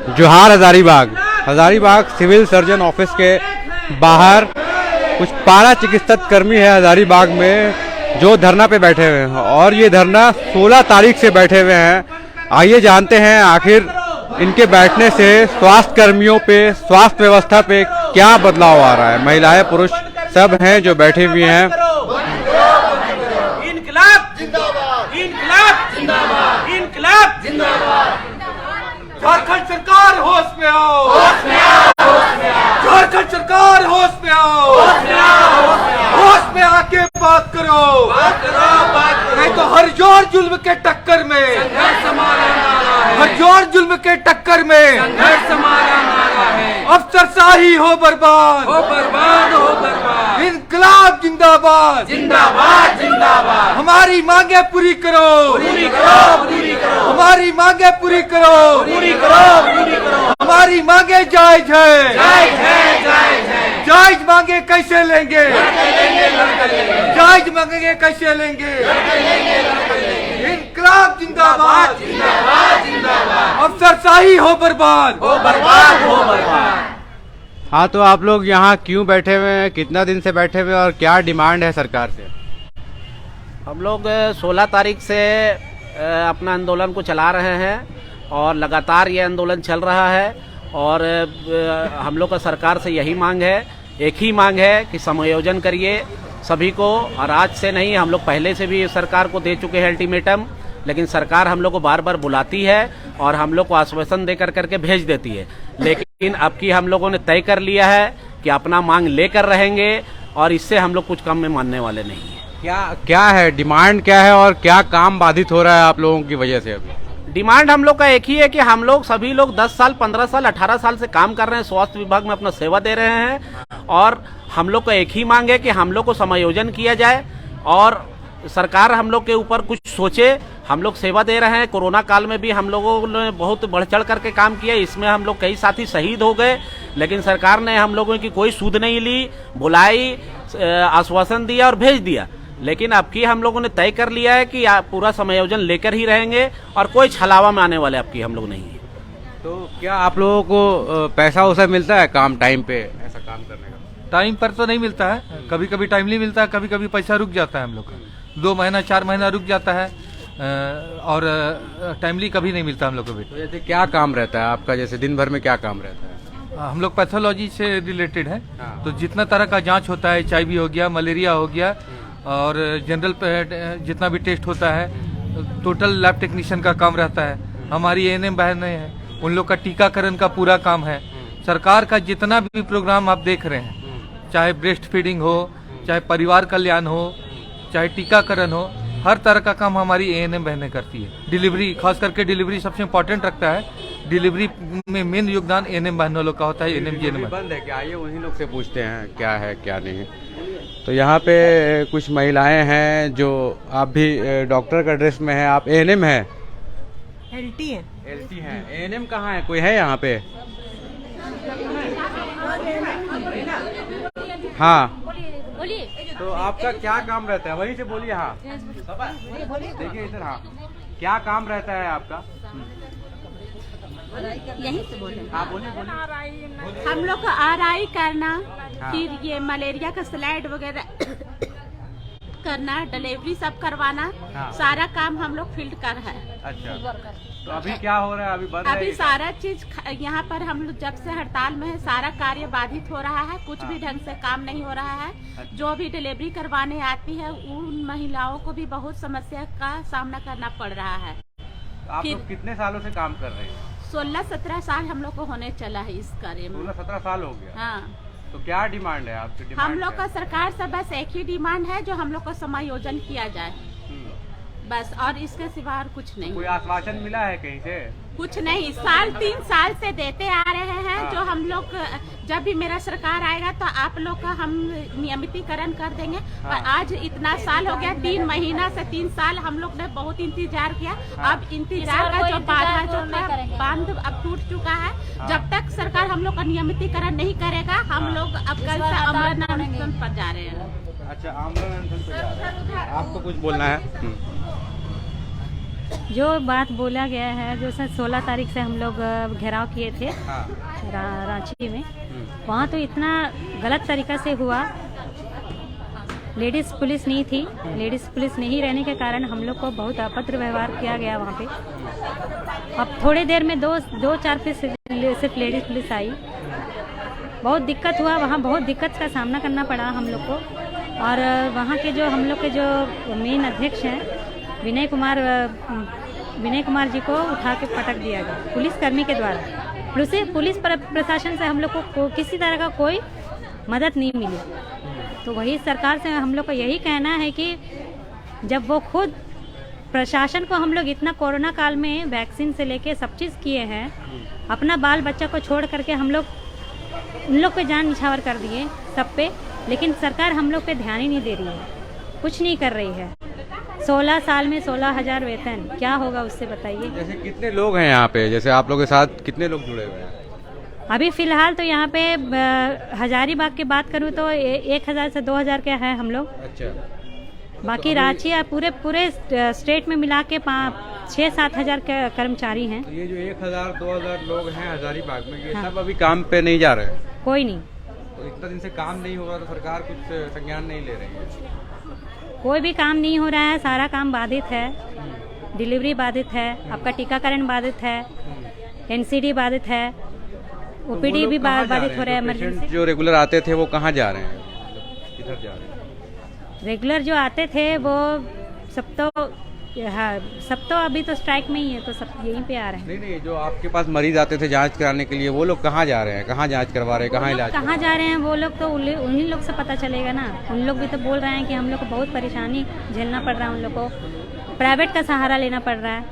जोहार Hazaribagh civil surgeon office के बाहर कुछ पारा चिकित्सक कर्मी है हजारीबाग में जो धरना पे बैठे हुए हैं और ये धरना 16 तारीख से बैठे हुए हैं। आइए जानते हैं आखिर इनके बैठने से स्वास्थ्य कर्मियों पे, स्वास्थ्य व्यवस्था पे क्या बदलाव आ रहा है। महिलाएं पुरुष सब हैं जो बैठे हुए हैं। इनकलाब जिंदाबाद, इनकलाब जिंदाबाद, इनकलाब जिंदाबाद। झारखंड सरकार होश में आओ, होश में आओ, होश में आओ। झारखंड सरकार होश में आओ, होश में आओ, होश में आओ। होश में आके बात करो, बात करो, बात करो। नहीं तो हर जोर जुल्म के टक्कर में संघर्ष हमारा नारा है, हर जोर जुल्म के टक्कर में संघर्ष हमारा नारा है। अफसरशाही हो बर्बाद, हो बर्बाद, हो बर्बाद। इनकलाब जिंदाबाद, जिंदाबाद, जिंदाबाद। हमारी मांगे पूरी करो, पूरी करो, पूरी करो। हमारी मांगे पूरी करो, पूरी करो, पूरी करो। हमारी मांगे जायज है, जायज है, जायज है। जायज मांगे कैसे लेंगे, जायज मांगे कैसे लेंगे। इनकलाब जिंदाबाद, जिंदाबाद, जिंदाबाद। अफसरशाही हो बर्बाद, हो बर्बाद, हो बर्बाद। हाँ, तो आप लोग यहाँ क्यों बैठे हुए हैं, कितना दिन से बैठे हुए हैं और क्या डिमांड है सरकार से? हम लोग 16 तारीख से अपना आंदोलन को चला रहे हैं और लगातार ये आंदोलन चल रहा है और हम लोग का सरकार से यही मांग है, एक ही मांग है कि समायोजन करिए सभी को। और आज से नहीं, हम लोग पहले से भी सरकार को दे चुके हैं अल्टीमेटम, लेकिन सरकार हम लोग को बार बार बुलाती है और हम लोग को आश्वासन देकर करके भेज देती है। लेकिन अब की हम लोगों ने तय कर लिया है कि अपना मांग लेकर रहेंगे और इससे हम लोग कुछ कम में मानने वाले नहीं है। क्या है डिमांड, क्या है और क्या काम बाधित हो रहा है आप लोगों की वजह से? अभी डिमांड हम लोग का एक ही है कि हम लोग सभी लोग 10 साल, 15 साल, 18 साल से काम कर रहे हैं, स्वास्थ्य विभाग में अपना सेवा दे रहे हैं और हम लोग का एक ही मांग है कि हम लोग को समायोजन किया जाए और सरकार हम लोग के ऊपर कुछ सोचे। हम लोग सेवा दे रहे हैं, कोरोना काल में भी हम लोगों ने बहुत बढ़ चढ़ करके काम किया, इसमें हम लोग कई साथी शहीद हो गए, लेकिन सरकार ने हम लोगों की कोई सुध नहीं ली, बुलाई, आश्वासन दिया और भेज दिया। लेकिन अब की हम लोगों ने तय कर लिया है कि पूरा समायोजन लेकर ही रहेंगे और कोई छलावा में आने वाले अब की हम लोग नहीं है। तो क्या आप लोगों को पैसा वैसा मिलता है काम टाइम पे ऐसा काम करने का? टाइम पर तो नहीं मिलता है, कभी कभी टाइमली मिलता है, कभी कभी पैसा रुक जाता है। हम लोग का 2 महीना 4 महीना रुक जाता है और टाइमली कभी नहीं मिलता हम लोग को भी। तो जैसे क्या काम रहता है आपका, जैसे दिन भर में क्या काम रहता है? हम लोग पैथोलॉजी से रिलेटेड है। हाँ। तो जितना तरह का जांच होता है, HIV हो गया, मलेरिया हो गया और जनरल जितना भी टेस्ट होता है, टोटल लैब टेक्नीशियन का काम रहता है। हमारी ANM बहनें हैं, उन लोग का टीकाकरण का पूरा काम है। सरकार का जितना भी प्रोग्राम आप देख रहे हैं, चाहे ब्रेस्ट फीडिंग हो, चाहे परिवार कल्याण हो, चाहे टीकाकरण हो, हर तरह का काम हमारी ANM बहनें करती है। डिलीवरी, खास करके डिलीवरी सबसे इम्पोर्टेंट रखता है। डिलीवरी में मेन योगदान ANM बहनों लोग का होता है। ANM GNM बंद है क्या? आइए उन्हीं लोग से पूछते हैं क्या है क्या नहीं है। तो यहाँ पे कुछ महिलाएं हैं जो, आप भी डॉक्टर का ड्रेस में है, आप ANM है? LT है। LT है। ANM कहाँ है, कोई है यहाँ पे? हाँ, तो आपका क्या काम रहता है? वहीं से बोलिए। हाँ, देखिए इधर। हाँ, क्या काम रहता है आपका? यहीं से बोले। हाँ, बोलिए। हम लोग को RI करना, हाँ। फिर ये मलेरिया का स्लाइड वगैरह करना, डिलीवरी सब करवाना। हाँ। सारा काम हम लोग फील्ड कर है। अच्छा, तो अभी क्या हो रहा है? अभी बंद है अभी ये? सारा चीज यहाँ पर हम लोग जब से हड़ताल में है, सारा कार्य बाधित हो रहा है, कुछ भी ढंग से काम नहीं हो रहा है। जो भी डिलीवरी करवाने आती है उन महिलाओं को भी बहुत समस्या का सामना करना पड़ रहा है। आप लोग कितने सालों से काम कर रहे हैं? 16-17 साल हम लोग को होने चला है इस कार्य में। 16-17 साल हो गया। हाँ, तो क्या डिमांड है आपकी? डिमांड हम लोग क्या का सरकार से बस एक ही डिमांड है, जो हम लोग का समायोजन किया जाए बस, और इसके सिवा और कुछ नहीं। कोई आश्वासन मिला है कहीं से? कुछ नहीं, 3 साल से देते आ रहे हैं। हाँ। जो हम लोग, जब भी मेरा सरकार आएगा तो आप लोग का हम नियमितीकरण कर देंगे। हाँ। पर आज इतना साल हो गया, 3 महीना से 3 साल हम लोग ने बहुत इंतजार किया। हाँ। अब इंतजार का जो बाधा जो बांध अब टूट चुका है। हाँ। जब तक सरकार हम लोग का नियमितीकरण नहीं करेगा, हम लोग अब कल से अमरनाथ अनशन पर जा रहे हैं। अच्छा, आमरण अनशन पे जा रहे हैं। आपको कुछ बोलना है? जो बात बोला गया है, जो सर 16 तारीख से हम लोग घेराव किए थे रांची में, वहाँ तो इतना गलत तरीका से हुआ। लेडीज़ पुलिस नहीं थी, लेडीज़ पुलिस नहीं रहने के कारण हम लोग को बहुत अभद्र व्यवहार किया गया वहाँ पे। अब थोड़ी देर में दो चार फिर सिर्फ लेडीज़ पुलिस आई। बहुत दिक्कत हुआ वहाँ, बहुत दिक्कत का सामना करना पड़ा हम लोग को। और वहाँ के जो हम लोग के जो मेन अध्यक्ष हैं विनय कुमार जी को उठा के पटक दिया गया पुलिसकर्मी के द्वारा। पुलिस प्रशासन से हम लोग को किसी तरह का कोई मदद नहीं मिली। तो वही सरकार से हम लोग का यही कहना है कि जब वो खुद प्रशासन को हम लोग इतना कोरोना काल में वैक्सीन से लेके सब चीज़ किए हैं, अपना बाल बच्चा को छोड़ करके हम लोग उन लोग पे जान निछावर कर दिए सब पे, लेकिन सरकार हम लोग पे ध्यान ही नहीं दे रही है, कुछ नहीं कर रही है। 16 साल में 16,000 वेतन, क्या होगा उससे बताइए। जैसे कितने लोग हैं यहाँ पे, जैसे आप लोग के साथ कितने लोग जुड़े हुए हैं? अभी फिलहाल तो यहाँ पे हजारीबाग की बात करूँ तो 1,000 से 2,000 के हैं हम लोग। अच्छा। बाकी रांची या पूरे स्टेट में मिला के 6-7 हज़ार के कर्मचारी हैं। तो ये जो 1,000-2,000 लोग हैं हजारीबाग में, ये सब अभी काम पे नहीं जा रहे हैं? कोई नहीं। तो इतना दिन से काम नहीं हो रहा तो सरकार कुछ संज्ञान नहीं ले रही है? कोई भी काम नहीं हो रहा है, सारा काम बाधित है। डिलीवरी बाधित है, आपका टीकाकरण बाधित है, NCD बाधित है, OPD भी बाधित हो रहा है। इमरजेंसी जो रेगुलर आते थे वो कहाँ जा रहे हैं, किधर जा रहे हैं? रेगुलर जो आते थे वो सब तो अभी तो स्ट्राइक में ही है, तो सब यहीं पे आ रहे हैं। नहीं, जो आपके पास मरीज आते थे जांच कराने के लिए, वो लोग कहाँ जा रहे हैं, कहाँ जांच करवा रहे हैं, कहाँ इलाज कहाँ जा रहे हैं वो लोग, तो उन्हीं लोग से पता चलेगा ना। उन लोग भी तो बोल रहे हैं कि हम लोग को बहुत परेशानी झेलना पड़ रहा है, उन लोग को प्राइवेट का सहारा लेना पड़ रहा है।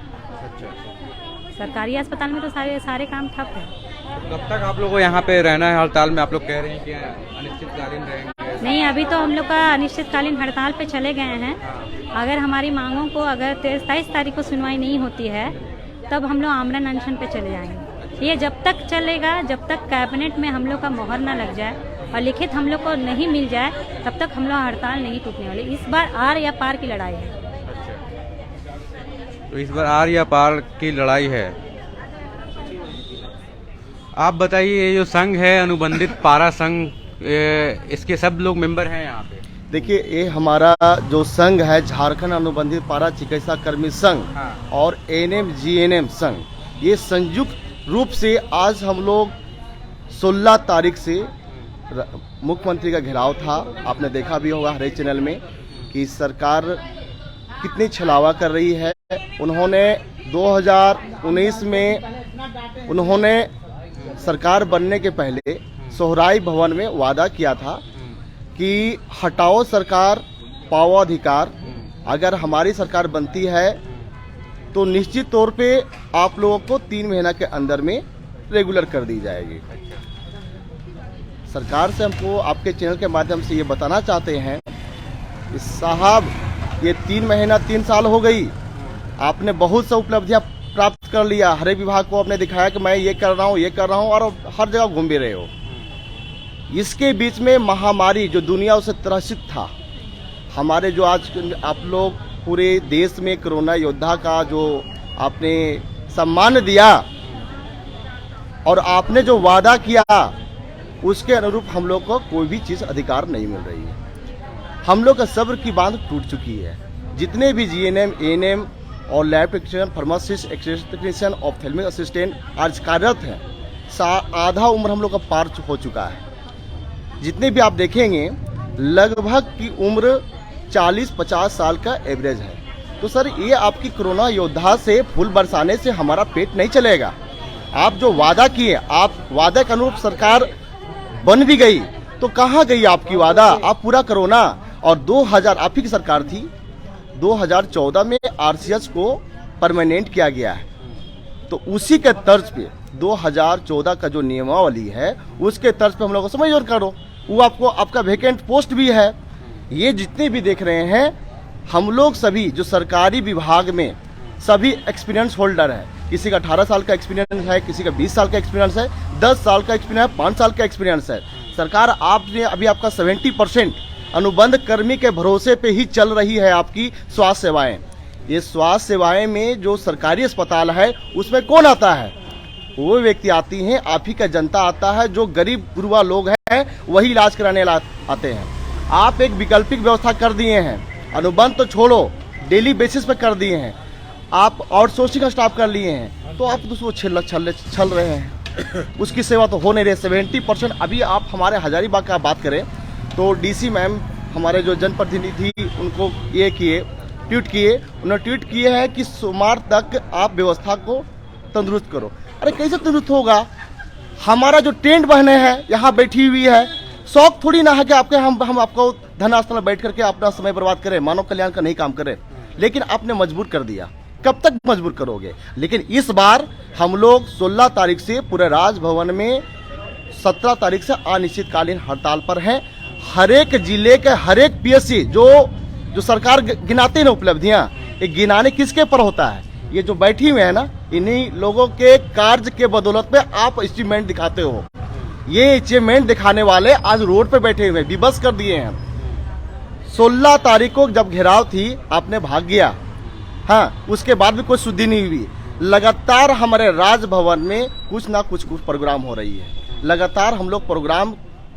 सरकारी अस्पताल में तो सारे काम ठप है। कब तक आप लोगों को यहाँ पे रहना है हड़ताल में? आप लोग कह रहे हैं कि अनिश्चितकालीन रहेंगे? नहीं, अभी तो हम लोग का अनिश्चितकालीन हड़ताल पे चले गए हैं। अगर हमारी मांगों को अगर 23 तारीख को सुनवाई नहीं होती है तब हम लोग आमरण अनशन पे चले जाएंगे। ये जब तक चलेगा, जब तक कैबिनेट में हम लोग का मोहर ना लग जाए और लिखित हम लोग को नहीं मिल जाए, तब तक हम लोग हड़ताल नहीं टूटने वाले। इस बार आर या पार की लड़ाई है। तो इस बार आर या पार की लड़ाई है। आप बताइए, ये जो संघ है अनुबंधित पारा संघ, इसके सब लोग मेंबर हैं यहाँ पे? देखिए, ये हमारा जो संघ है झारखंड अनुबंधित पारा चिकित्सा कर्मी संघ और ANM GNM संघ, ये संयुक्त रूप से आज हम लोग 16 तारीख से मुख्यमंत्री का घेराव था। आपने देखा भी होगा हर एक चैनल में कि सरकार कितनी छलावा कर रही है। उन्होंने 2019 में उन्होंने सरकार बनने के पहले सोहराई भवन में वादा किया था कि हटाओ सरकार, पाओ अधिकार। अगर हमारी सरकार बनती है तो निश्चित तौर पे आप लोगों को 3 महीना के अंदर में रेगुलर कर दी जाएगी। सरकार से हमको आपके चैनल के माध्यम से ये बताना चाहते हैं कि साहब, ये 3 महीना 3 साल हो गई, आपने बहुत सा उपलब्धियां प्राप्त कर लिया। हर एक विभाग को आपने दिखाया कि मैं ये कर रहा हूँ, ये कर रहा हूँ, और हर जगह घूम भी रहे हो। इसके बीच में महामारी जो दुनिया उसे त्रसित था, हमारे जो आज आप लोग पूरे देश में कोरोना योद्धा का जो आपने सम्मान दिया और आपने जो वादा किया, उसके अनुरूप हम लोग को कोई भी चीज़ अधिकार नहीं मिल रही है। हम लोग का सब्र की बांध टूट चुकी है। जितने भी GNM, ANM और lab technician, pharmacist, X-ray technician, ophthalmic assistant आज कार्यरत हैं, आधा उम्र हम लोग का पार हो चुका है। जितने भी आप देखेंगे लगभग की उम्र 40-50 साल का एवरेज है। तो सर, ये आपकी कोरोना योद्धा से फूल बरसाने से हमारा पेट नहीं चलेगा। आप जो वादा किए, आप वादा के अनुरूप सरकार बन भी गई, तो कहाँ गई आपकी वादा? आप पूरा कोरोना, और 2000 आप ही की सरकार थी, 2014 में RCH को परमानेंट किया गया है। तो उसी के तर्ज पे 2014 का जो नियमावली है, उसके तर्ज पे हम लोग को समझौता करो। वो आपको आपका वैकेंट पोस्ट भी है। ये जितने भी देख रहे हैं, हम लोग सभी जो सरकारी विभाग में सभी एक्सपीरियंस होल्डर हैं। किसी का 18 साल का एक्सपीरियंस है, किसी का 20 साल का एक्सपीरियंस है, 10 साल का एक्सपीरियंस है, 5 साल का एक्सपीरियंस है। सरकार आपने अभी आपका 70% अनुबंध कर्मी के भरोसे पे ही चल रही है आपकी स्वास्थ्य सेवाएं। ये स्वास्थ्य सेवाएं में जो सरकारी अस्पताल है उसमें कौन आता है? वो व्यक्ति आती हैं, आप ही का जनता आता है, जो गरीब गुरुआ लोग हैं वही इलाज कराने आते हैं। आप एक वैकल्पिक व्यवस्था कर दिए हैं, अनुबंध तो छोड़ो, डेली बेसिस पे कर दिए हैं, आप आउटसोर्सिंग का स्टाफ कर लिए हैं, तो आप तो छल रहे हैं। उसकी सेवा तो हो नहीं रही। 70% अभी आप हमारे हजारीबाग का बात करें तो डीसी मैम हमारे जो जनप्रतिनिधि उनको ट्वीट किए, उन्होंने ट्वीट किए हैं कि सोमवार तक आप व्यवस्था को तंदुरुस्त करो। अरे कैसे तंदुरुस्त होगा? हमारा जो टेंट बहने हैं यहाँ बैठी हुई है, शौक थोड़ी ना है कि आपके हम आपको धनास्थल में बैठ करके अपना समय बर्बाद करें, मानव कल्याण का नहीं काम करें, लेकिन आपने मजबूर कर दिया। कब तक मजबूर करोगे? लेकिन इस बार हम लोग 16 तारीख से पूरे राजभवन में, 17 तारीख से अनिश्चितकालीन हड़ताल पर हैं। हर एक जिले के हर एक पीएससी जो सरकार गिनाते हैं ना उपलब्धियां, ये गिनाने किसके पर होता है? ये जो बैठी हुए है ना, इन्हीं लोगों के कार्य के बदौलत पे आप अचीवमेंट दिखाते हो। ये अचीवमेंट दिखाने वाले आज रोड पे बैठे हुए विवश कर दिए हैं। 16 तारीख को जब घेराव थी, आपने भाग गया। हाँ, उसके बाद भी कोई शुद्धि नहीं हुई। लगातार हमारे राजभवन में कुछ ना कुछ प्रोग्राम हो रही है, लगातार हम लोग प्रोग्राम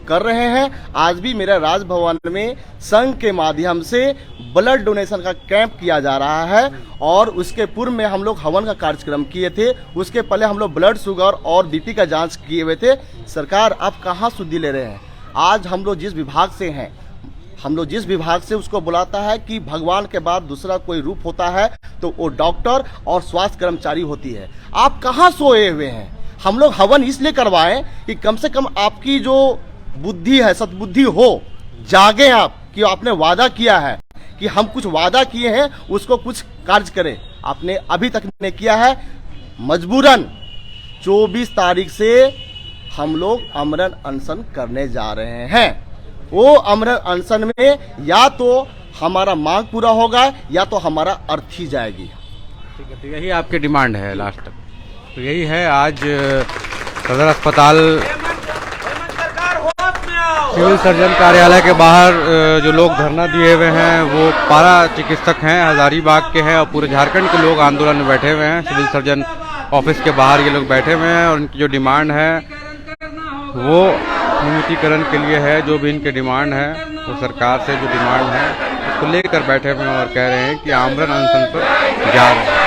कर रहे हैं। आज भी मेरे राजभवन में संघ के माध्यम से ब्लड डोनेशन का कैंप किया जा रहा है, और उसके पूर्व में हम लोग हवन का कार्यक्रम किए थे। उसके पहले हम लोग ब्लड शुगर और बीपी का जांच किए हुए थे। सरकार आप कहाँ शुद्धि ले रहे हैं? आज हम लोग जिस विभाग से हैं, हम लोग जिस विभाग से उसको बुलाता है कि भगवान के बाद दूसरा कोई रूप होता है तो वो डॉक्टर और स्वास्थ्य कर्मचारी होती है। आप कहाँ सोए हुए हैं? हम लोग हवन इसलिए करवाएं कि कम से कम आपकी जो बुद्धि है, सद्बुद्धि हो, जागे आप कि आपने वादा किया है कि हम कुछ वादा किए हैं उसको कुछ कार्य करें। आपने अभी तक नहीं किया है। मजबूरन 24 तारीख से हम लोग आमरण अनशन करने जा रहे हैं। वो आमरण अनशन में या तो हमारा मांग पूरा होगा या तो हमारा अर्थी जाएगी। ठीक है, तो यही आपकी डिमांड है लास्ट तक? तो यही है, आज सदर अस्पताल सिविल सर्जन कार्यालय के बाहर जो लोग धरना दिए हुए हैं वो पारा चिकित्सक हैं, हजारीबाग के हैं, और पूरे झारखंड के लोग आंदोलन में बैठे हुए हैं। सिविल सर्जन ऑफिस के बाहर ये लोग बैठे हुए हैं और उनकी जो डिमांड है वो नियमितीकरण के लिए है। जो भी इनके डिमांड है वो सरकार से जो डिमांड है उसको लेकर बैठे हुए हैं और कह रहे हैं कि आमरण अनशन पर जा रहे हैं।